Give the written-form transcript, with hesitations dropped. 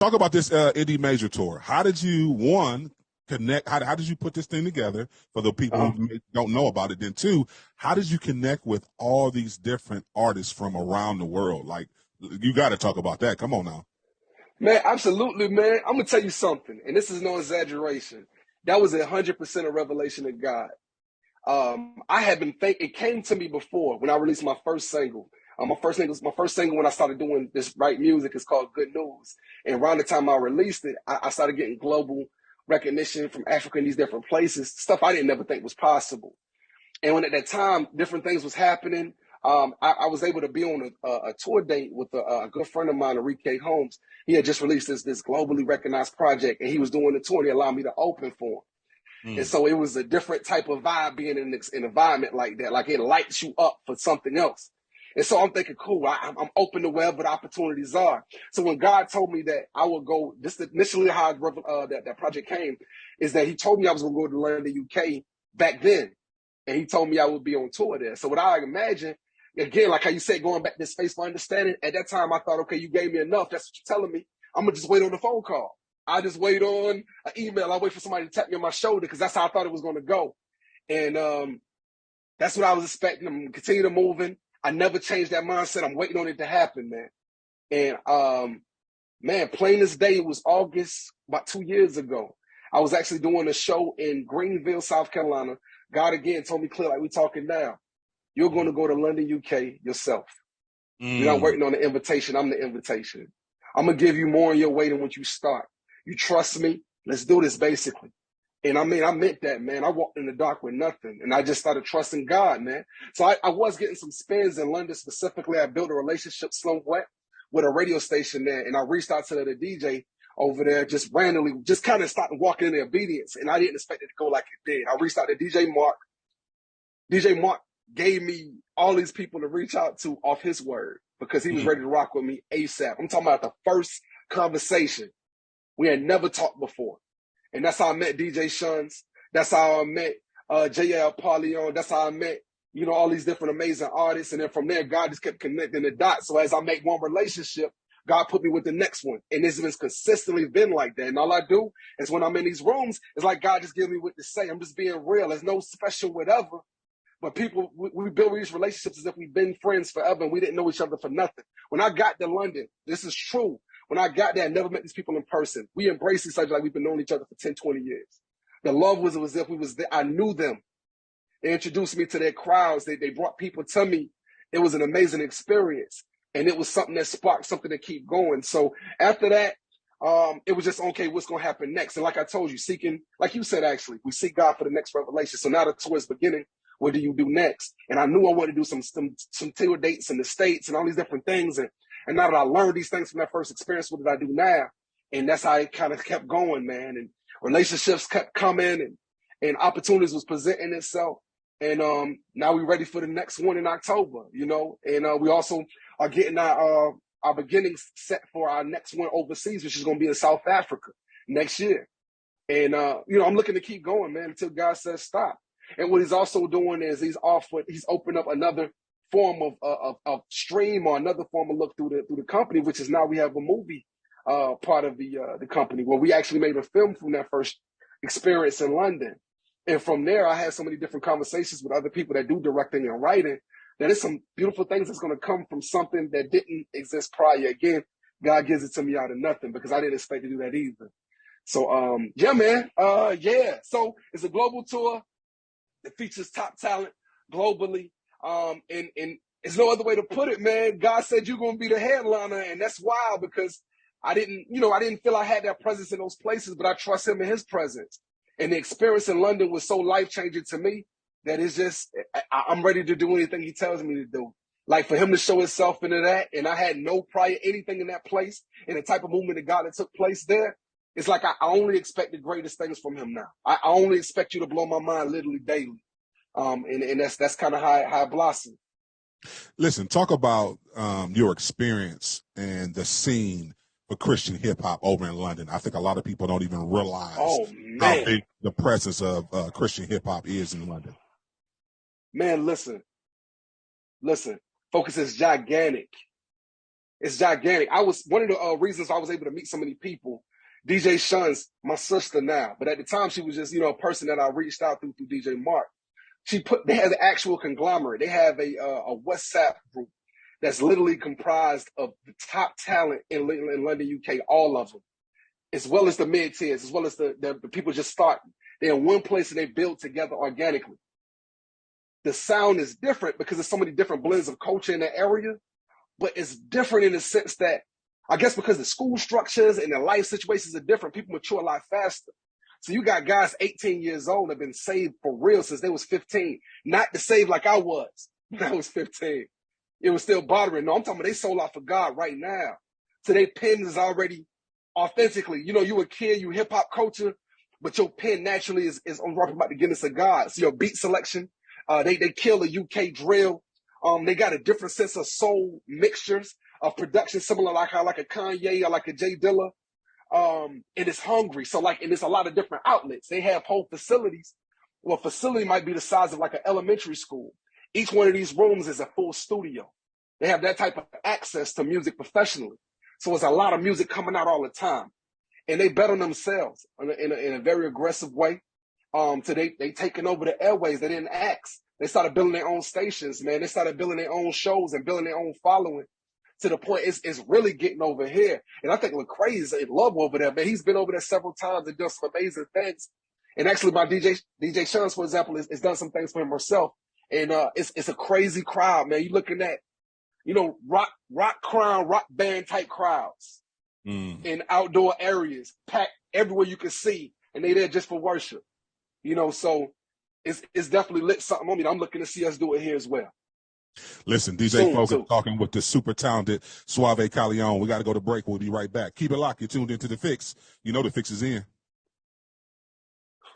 Talk about this indie major tour. How did you, one, connect? How did you put this thing together for the people who don't know about it? Then two, how did you connect with all these different artists from around the world? Like, you got to talk about that. Come on now. Man, absolutely, man. I'm gonna tell you something, and this is no exaggeration. That was 100% a revelation of God. I had been it came to me before when I released my first single. My first single when I started doing this right music is called Good News. And around the time I released it, I started getting global recognition from Africa and these different places, stuff I didn't ever think was possible. And when at that time different things was happening, I was able to be on a tour date with a good friend of mine, Enrique Holmes. He had just released this globally recognized project, and he was doing the tour. And he allowed me to open for him. And so it was a different type of vibe being in an environment like that. Like it lights you up for something else. And so I'm thinking, cool, I'm open to wherever the opportunities are. So when God told me that I would go, this initially how that project came, is that he told me I was going to go to London, UK back then. And he told me I would be on tour there. So what I imagine, again, like how you said, going back to space for understanding, at that time I thought, okay, you gave me enough. That's what you're telling me. I'm going to just wait on the phone call. I just wait on an email. I wait for somebody to tap me on my shoulder because that's how I thought it was going to go. And that's what I was expecting. I'm going to continue moving. I never changed that mindset. I'm waiting on it to happen, man. And, man, plain as day, it was August, about 2 years ago. I was actually doing a show in Greenville, South Carolina. God, again, told me clear, like we're talking now. You're going to go to London, UK yourself. You're not waiting on the invitation. I'm the invitation. I'm going to give you more in your way than when you start. You trust me? Let's do this, basically. And I mean, I meant that, man. I walked in the dark with nothing, and I just started trusting God, man. So I was getting some spins in London specifically. I built a relationship somewhat with a radio station there, and I reached out to the DJ over there just randomly, just kind of started walking in the obedience, and I didn't expect it to go like it did. I reached out to DJ Mark. DJ Mark gave me all these people to reach out to off his word because he was ready to rock with me ASAP. I'm talking about the first conversation. We had never talked before. And that's how I met DJ Shuns. That's how I met Suave Corlione. That's how I met, all these different amazing artists. And then from there, God just kept connecting the dots. So as I make one relationship, God put me with the next one. And it's been consistently been like that. And all I do is when I'm in these rooms, it's like God just gives me what to say. I'm just being real. There's no special whatever. But people, we build these relationships as if we've been friends forever and we didn't know each other for nothing. When I got to London, this is true. When I got there, I never met these people in person. We embraced each other like we've been knowing each other for 10, 20 years. The love was as if we was there. I knew them. They introduced me to their crowds. They brought people to me. It was an amazing experience. And it was something that sparked something to keep going. So after that, it was just, okay, what's going to happen next? And like I told you, seeking, like you said, actually, we seek God for the next revelation. So now the tour is beginning. What do you do next? And I knew I wanted to do some tour dates in the States and all these different things. And now that I learned these things from that first experience, what did I do now? And that's how it kind of kept going, man. And relationships kept coming and opportunities was presenting itself. And now we're ready for the next one in October, And we also are getting our beginnings set for our next one overseas, which is going to be in South Africa next year. And, I'm looking to keep going, man, until God says stop. And what he's also doing is he's opened up another form of stream or another form of look through the company, which is now we have a movie part of the company where we actually made a film from that first experience in London. And from there, I had so many different conversations with other people that do directing and writing. There's some beautiful things that's going to come from something that didn't exist prior. Again, God gives it to me out of nothing because I didn't expect to do that either. So, yeah, man. So it's a global tour. It features top talent globally. And there's no other way to put it, man. God said you're going to be the headliner. And that's wild because I didn't feel I had that presence in those places, but I trust him in his presence. And the experience in London was so life-changing to me that it's just, I'm ready to do anything he tells me to do. Like for him to show himself into that, and I had no prior anything in that place, and the type of movement of God that took place there, it's like I only expect the greatest things from him now. I only expect you to blow my mind literally daily. And that's kind of how it blossomed. Listen, talk about your experience and the scene for Christian hip hop over in London. I think a lot of people don't even realize how big the presence of Christian hip hop is in London. Man, listen, focus is gigantic. It's gigantic. I was one of the reasons I was able to meet so many people. DJ Shun's my sister now, but at the time she was just, you know, a person that I reached out through DJ Mark. They have an actual conglomerate. They have a WhatsApp group that's literally comprised of the top talent in London, UK, all of them, as well as the mid-tiers, as well as the people just starting. They're in one place and they build together organically. The sound is different because there's so many different blends of culture in the area, but it's different in the sense that, I guess because the school structures and the life situations are different, people mature a lot faster. So you got guys 18 years old that have been saved for real since they was 15. Not to save like I was when I was 15. It was still bothering. No, I'm talking about they sold out for God right now. So their pen is already authentically, you know, you a kid, you hip hop culture, but your pen naturally is on rapping about the goodness of God. So your beat selection, they kill the UK drill. They got a different sense of soul mixtures of production, similar like how like a Kanye or like a Jay Dilla. And it's hungry. So like, and there's a lot of different outlets. They have whole facilities. Well, a facility might be the size of like an elementary school. Each one of these rooms is a full studio. They have that type of access to music professionally. So it's a lot of music coming out all the time. And they bet on themselves in a very aggressive way. So they taking over the airways. They didn't ask. They started building their own stations, man. They started building their own shows and building their own following to the point it's really getting over here. And I think Lecrae is in love over there, man. He's been over there several times and done some amazing things. And actually, my DJ Shans, for example, has done some things for him herself. And it's a crazy crowd, man. You're looking at, you know, rock crown, rock band type crowds in outdoor areas, packed everywhere you can see, and they there just for worship. You know, so it's definitely lit something on me. I'm looking to see us do it here as well. Listen, DJ Focus talking with the super talented Suave Corlione. We got to go to break. We'll be right back. Keep it locked. You're tuned into The Fix. You know The Fix is in.